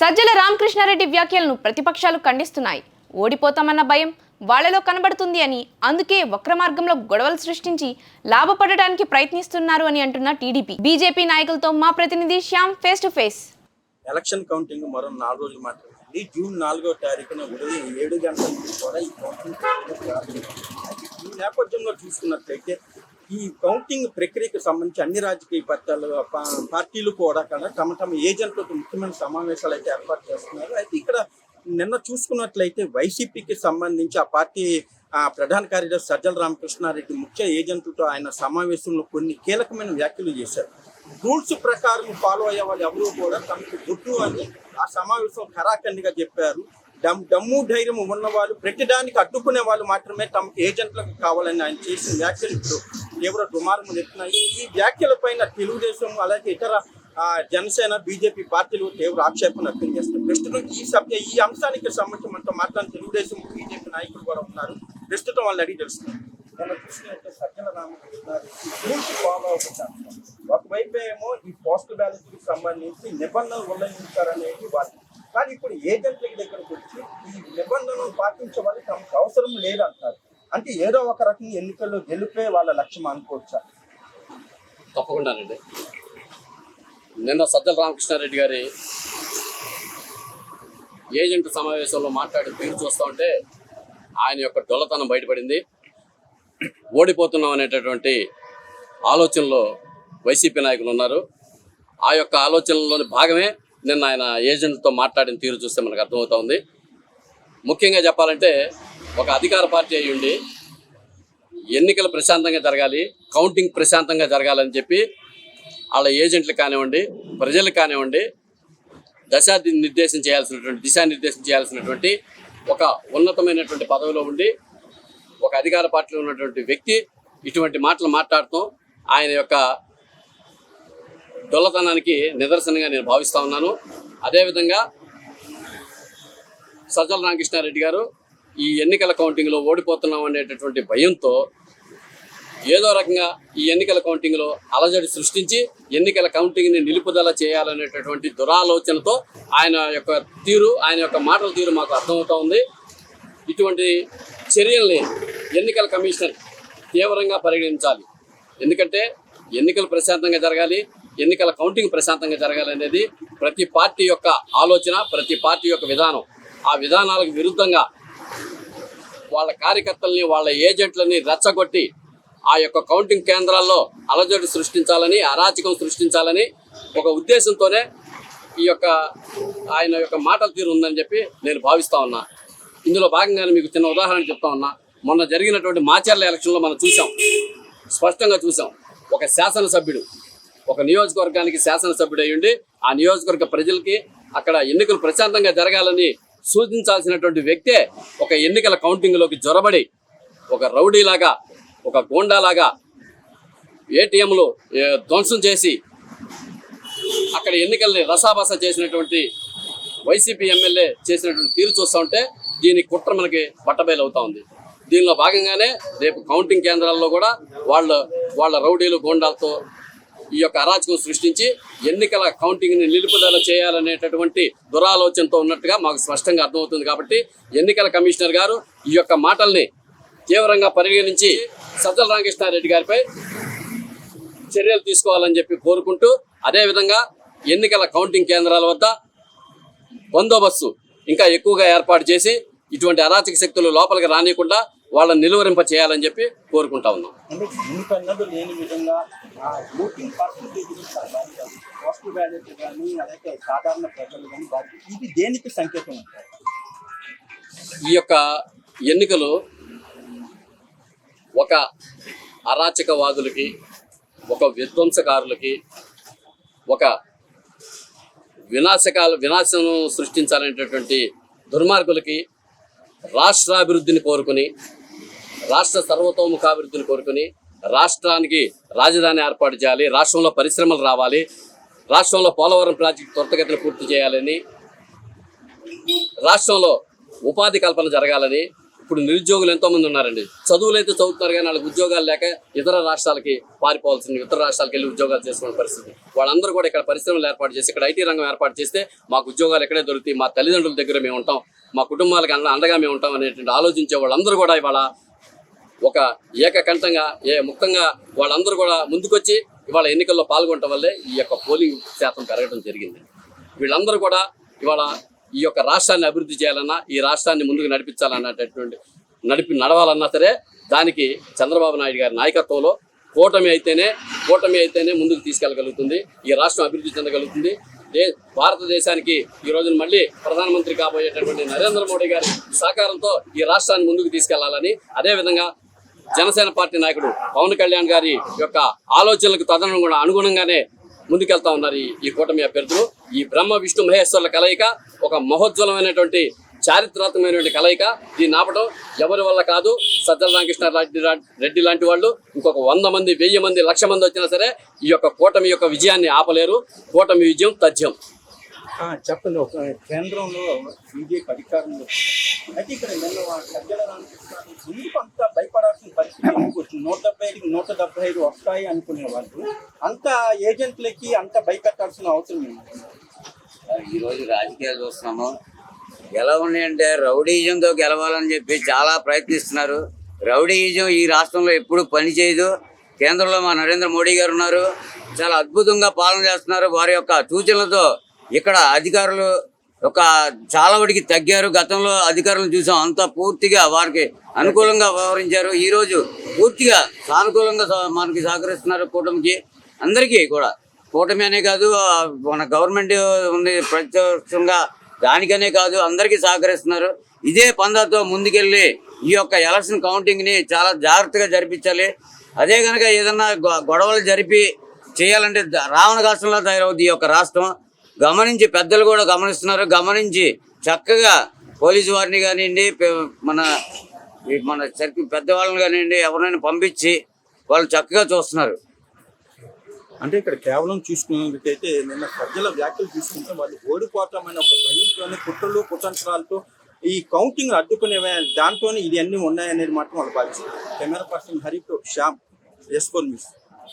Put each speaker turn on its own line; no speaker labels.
సజ్జల రామకృష్ణారెడ్డి వ్యాఖ్యలను ప్రతిపక్షాలు ఖండిస్తున్నాయి. ఓడిపోతామన్న భయం వాళ్లలో కనబడుతుంది అని, అందుకే వక్ర మార్గంలో గొడవలు సృష్టించి లాభపడడానికి ప్రయత్నిస్తున్నారు అని అంటున్న టీడీపీ బీజేపీ నాయకులతో మా ప్రతినిధి Shyam face to face.
Election counting మరో 4 రోజులు మాత్రమే. జూన్ 4వ తారీఖున ఉదయం 7 గంటల నుంచి కూడా ఈ కౌంటింగ్ ప్రారంభించారు. ఈ నేపథ్యంలో చూసుకున్నట్లయితే ఈ కౌంటింగ్ ప్రక్రియకు సంబంధించి అన్ని రాజకీయ పార్టీలు కూడా తమ తమ ఏజెంట్లతో ముఖ్యమైన సమావేశాలు అయితే ఏర్పాటు చేస్తున్నారు. అయితే ఇక్కడ నిన్న చూసుకున్నట్లయితే వైసీపీకి సంబంధించి ఆ పార్టీ ప్రధాన కార్యదర్శి సజ్జల రామకృష్ణారెడ్డి ముఖ్య ఏజెంట్లతో ఆయన సమావేశంలో కొన్ని కీలకమైన వ్యాఖ్యలు చేశారు. రూల్స్ ప్రకారం ఫాలో అయ్యే వాళ్ళు ఎవరు కూడా తమకు గుడ్డు అని ఆ సమావేశం ఖరాఖండిగా చెప్పారు. దమ్ము ధైర్యం ఉన్న వాళ్ళు, ప్రతిదానికి అడ్డుకునే వాళ్ళు మాత్రమే తమకు ఏజెంట్లకు కావాలని ఆయన చేసిన వ్యాఖ్యలు ఇప్పుడు తీవ్ర దుమారం ఎత్తున్నాయి. ఈ వ్యాఖ్యలపైన తెలుగుదేశం అలాగే ఇతర జనసేన బీజేపీ పార్టీలు తీవ్ర ఆక్షేపణ వ్యక్తం చేస్తారు. ప్రస్తుతం ఈ అంశానికి సంబంధించి మనతో మాట్లాడిన తెలుగుదేశం బీజేపీ నాయకులు కూడా ఉన్నారు. ప్రస్తుతం వాళ్ళని అడిగి తెలుస్తున్నారు. మనం చూసినట్టే సజ్జల రామకృష్ణారెడ్డి ఫాలో అవుతున్నారు. ఒకవైపు ఏమో ఈ పోస్టల్ బ్యాలెట్ కి సంబంధించి నిబంధనలు ఉల్లంఘించారనేది వాళ్ళు, కానీ ఇప్పుడు ఏజెంట్ల దగ్గరకు వచ్చి ఈ నిబంధనలు పాటించే వాళ్ళు తమకు అవసరం లేదంటారు. అంటే ఏదో ఒక రకంగా ఎన్నికల్లో గెలిపే వాళ్ళ లక్ష్యం అనుకోవచ్చా?
తప్పకుండానండి. నిన్న సజ్జల రామకృష్ణారెడ్డి గారి ఏజెంట్ సమావేశంలో మాట్లాడి తీరు చూస్తూ ఉంటే ఆయన యొక్క డొల్లతనం బయటపడింది. ఓడిపోతున్నాం అనేటటువంటి ఆలోచనలో వైసీపీ నాయకులు ఉన్నారు. ఆ యొక్క ఆలోచనలోని భాగమే నిన్న ఆయన ఏజెంట్తో మాట్లాడిన తీరు చూస్తే మనకు అర్థమవుతా ఉంది. ముఖ్యంగా చెప్పాలంటే ఒక అధికార పార్టీ అయి ఉండి ఎన్నికలు ప్రశాంతంగా జరగాలి, కౌంటింగ్ ప్రశాంతంగా జరగాలని చెప్పి వాళ్ళ ఏజెంట్లు కానివ్వండి, ప్రజలకు కానివ్వండి దిశానిర్దేశం చేయాల్సినటువంటి ఒక ఉన్నతమైనటువంటి పదవిలో ఉండి ఒక అధికార పార్టీలో ఉన్నటువంటి వ్యక్తి ఇటువంటి మాటలు మాట్లాడటం ఆయన యొక్క డొల్లతనానికి నిదర్శనంగా నేను భావిస్తూ ఉన్నాను. అదేవిధంగా సజ్జల రామకృష్ణారెడ్డి గారు ఈ ఎన్నికల కౌంటింగ్లో ఓడిపోతున్నాం అనేటటువంటి భయంతో ఏదో రకంగా ఈ ఎన్నికల కౌంటింగ్లో అలజడి సృష్టించి ఎన్నికల కౌంటింగ్ని నిలుపుదల చేయాలనేటటువంటి దురాలోచనతో ఆయన యొక్క తీరు, ఆయన యొక్క మాటల తీరు మాకు అర్థమవుతూ ఉంది. ఇటువంటి చర్యల్ని ఎన్నికల కమిషనర్ తీవ్రంగా పరిగణించాలి. ఎందుకంటే ఎన్నికలు ప్రశాంతంగా జరగాలి, ఎన్నికల కౌంటింగ్ ప్రశాంతంగా జరగాలి అనేది ప్రతి పార్టీ యొక్క ఆలోచన, ప్రతి పార్టీ యొక్క విధానం. ఆ విధానాలకు విరుద్ధంగా వాళ్ళ కార్యకర్తల్ని, వాళ్ళ ఏజెంట్లని రెచ్చగొట్టి ఆ యొక్క కౌంటింగ్ కేంద్రాల్లో అలజడి సృష్టించాలని, అరాచకం సృష్టించాలని ఒక ఉద్దేశంతోనే ఈ యొక్క ఆయన యొక్క మాటల తీరు ఉందని చెప్పి నేను భావిస్తూ ఉన్నా. ఇందులో భాగంగానే మీకు చిన్న ఉదాహరణ చెప్తా ఉన్నా. మొన్న జరిగినటువంటి మాచర్ల ఎలక్షన్లో మనం స్పష్టంగా చూసాం. ఒక శాసనసభ్యుడు, ఒక నియోజకవర్గానికి శాసనసభ్యుడు అయ్యుండి ఆ నియోజకవర్గ ప్రజలకి అక్కడ ఎన్నికలు ప్రశాంతంగా జరగాలని సూచించాల్సినటువంటి వ్యక్తే ఒక ఎన్నికల కౌంటింగ్లోకి జొరబడి ఒక రౌడీలాగా, ఒక గోండాలాగా ఏటీఎంలు ధ్వంసం చేసి అక్కడ ఎన్నికల్ని రసాబస చేసినటువంటి వైసీపీ ఎమ్మెల్యే చేసినటువంటి తీరు చూస్తూ ఉంటే దీని కుట్ర మనకి పట్టబయలు అవుతా ఉంది. దీనిలో భాగంగానే రేపు కౌంటింగ్ కేంద్రాల్లో కూడా వాళ్ళ రౌడీలు, గోండాలతో ఈ యొక్క అరాచకం సృష్టించి ఎన్నికల కౌంటింగ్ని నిలుపుదల చేయాలనేటటువంటి దురాలోచనతో ఉన్నట్టుగా మాకు స్పష్టంగా అర్థమవుతుంది. కాబట్టి ఎన్నికల కమిషనర్ గారు ఈ యొక్క మాటల్ని తీవ్రంగా పరిగణించి సజ్జల రామకృష్ణారెడ్డి గారిపై చర్యలు తీసుకోవాలని చెప్పి కోరుకుంటూ, అదేవిధంగా ఎన్నికల కౌంటింగ్ కేంద్రాల వద్ద బందోబస్తు ఇంకా ఎక్కువగా ఏర్పాటు చేసి ఇటువంటి అరాచక శక్తులు లోపలికి రానియకుండా వాళ్ళని నిలువరింప చేయాలని చెప్పి కోరుకుంటా ఉన్నాం.
లేని విధంగా ఓటింగ్ పర్సెంటేజ్ పోస్టల్ బ్యాలెట్ కానీ అలాగే సాధారణ ప్రజలు కానీ ఇది దేనికి సంకేతం అంటారు?
ఈ యొక్క ఎన్నికలు ఒక అరాచకవాదులకి, ఒక విధ్వంసకారులకి, ఒక వినాశం సృష్టించాలనేటటువంటి దుర్మార్గులకి రాష్ట్రాభివృద్ధిని కోరుకుని, రాష్ట్ర సర్వతోముఖాభివృద్ధిని కోరుకుని రాష్ట్రానికి రాజధాని ఏర్పాటు చేయాలి, రాష్ట్రంలో పరిశ్రమలు రావాలి, రాష్ట్రంలో పోలవరం ప్రాజెక్టు త్వరితగతిన పూర్తి చేయాలని, రాష్ట్రంలో ఉపాధి కల్పన జరగాలని, ఇప్పుడు నిరుద్యోగులు ఎంతో మంది ఉన్నారండి. చదువులు అయితే చదువుతున్నారు కానీ వాళ్ళకి ఉద్యోగాలు లేక ఇతర రాష్ట్రాలకి పారిపోవాల్సింది, ఇతర రాష్ట్రాలకు వెళ్ళి ఉద్యోగాలు చేసుకునే పరిస్థితి. వాళ్ళందరూ కూడా ఇక్కడ పరిశ్రమలు ఏర్పాటు చేసి ఇక్కడ ఐటీ రంగం ఏర్పాటు చేస్తే మాకు ఉద్యోగాలు ఎక్కడే దొరుకుతాయి, మా తల్లిదండ్రుల దగ్గర మేము ఉంటాం, మా కుటుంబాలకు అండగా మేము ఉంటాం అనేటువంటి ఆలోచించే వాళ్ళందరూ కూడా ఇవాళ ఒక ఏకకంఠంగా ముఖ్యంగా వాళ్ళందరూ కూడా ముందుకొచ్చి ఇవాళ ఎన్నికల్లో పాల్గొనడం వల్లే ఈ యొక్క పోలింగ్ శాతం పెరగడం జరిగింది. వీళ్ళందరూ కూడా ఇవాళ ఈ యొక్క రాష్ట్రాన్ని అభివృద్ధి చేయాలన్నా, ఈ రాష్ట్రాన్ని ముందుకు నడవాలన్నా సరే దానికి చంద్రబాబు నాయుడు గారి నాయకత్వంలో కూటమి అయితేనే ముందుకు తీసుకెళ్ళగలుగుతుంది, ఈ రాష్ట్రం అభివృద్ధి చెందగలుగుతుంది. భారతదేశానికి ఈ రోజున మళ్ళీ ప్రధానమంత్రి కాబోయేటటువంటి నరేంద్ర మోడీ గారి సహకారంతో ఈ రాష్ట్రాన్ని ముందుకు తీసుకెళ్లాలని, అదేవిధంగా జనసేన పార్టీ నాయకుడు పవన్ కళ్యాణ్ గారి యొక్క ఆలోచనలకు అనుగుణంగానే ముందుకెళ్తా ఉన్నారు ఈ కూటమి అభ్యర్థులు. ఈ బ్రహ్మ విష్ణు మహేశ్వరుల కలయిక ఒక మహోజ్వలమైనటువంటి చారిత్రాత్మకమైనటువంటి కలయిక. దీన్ని ఆపడం ఎవరి వల్ల కాదు. సజ్జల రామకృష్ణ రెడ్డి లాంటి వాళ్ళు ఇంకొక 100 మంది 1000 మంది 1,00,000 మంది వచ్చినా సరే ఈ యొక్క కూటమి యొక్క విజయాన్ని ఆపలేరు. కూటమి విజయం తథ్యం.
చెప్పండి, ఒక కేంద్రంలో బీజేపీ అధికారంలో అయితే ఇక్కడ నిన్న సజ్జల రామకృష్ణ ఎందుకు అంత భయపడాల్సిన పరిస్థితి ఎందుకు వచ్చింది? 175కి 175 వస్తాయి అనుకునే వాళ్ళు అంత ఏజెంట్లకి అంత భయపెట్టాల్సిన అవసరం ఏంటి?
ఈరోజు రాజకీయాలు చూస్తున్నాము. ఎలా ఉన్నాయంటే రౌడీయిజంతో గెలవాలని చెప్పి చాలా ప్రయత్నిస్తున్నారు. రౌడీయిజం ఈ రాష్ట్రంలో ఎప్పుడు పనిచేయదు. కేంద్రంలో మా నరేంద్ర మోడీ గారు ఉన్నారు, చాలా అద్భుతంగా పాలన చేస్తున్నారు. వారి యొక్క సూచనలతో ఇక్కడ అధికారులు చాలా వాటికి తగ్గారు. గతంలో అధికారులను చూసాం, అంతా పూర్తిగా వారికి అనుకూలంగా వ్యవహరించారు. ఈరోజు పూర్తిగా సానుకూలంగా మనకి సహకరిస్తున్నారు కూటమికి. అందరికీ కూడా కూటమి అనే కాదు, మన గవర్నమెంట్ ఉంది ప్రత్యక్షంగా దానికనే కాదు, అందరికీ సహకరిస్తున్నారు. ఇదే పందాతో ముందుకెళ్ళి ఈ యొక్క ఎలక్షన్ కౌంటింగ్ని చాలా జాగ్రత్తగా జరిపించాలి. అదే కనుక ఏదన్నా గొడవలు జరిపి చేయాలంటే రావణ కాష్టంలో తయారవుద్ది ఈ యొక్క రాష్ట్రం. గమనించి పెద్దలు కూడా గమనిస్తున్నారు. గమనించి చక్కగా పోలీసు వారిని కానివ్వండి, మన పెద్దవాళ్ళని కానివ్వండి, ఎవరైనా పంపించి వాళ్ళు చక్కగా చూస్తున్నారు.
అంటే ఇక్కడ కేవలం చూసుకున్నట్లయితే నిన్న సజ్జల వ్యాఖ్యలు చూసుకుంటే వాళ్ళు ఓడిపోతామని ఒక భయంతోనే కుట్రలు కుతంత్రాలతో ఈ కౌంటింగ్ అడ్డుకునే దాంట్లోనే ఇది అన్నీ ఉన్నాయనేది మాత్రం వాళ్ళు భావిస్తారు. కెమెరా పర్సన్ హరితో శ్యామ్, S4 న్యూస్.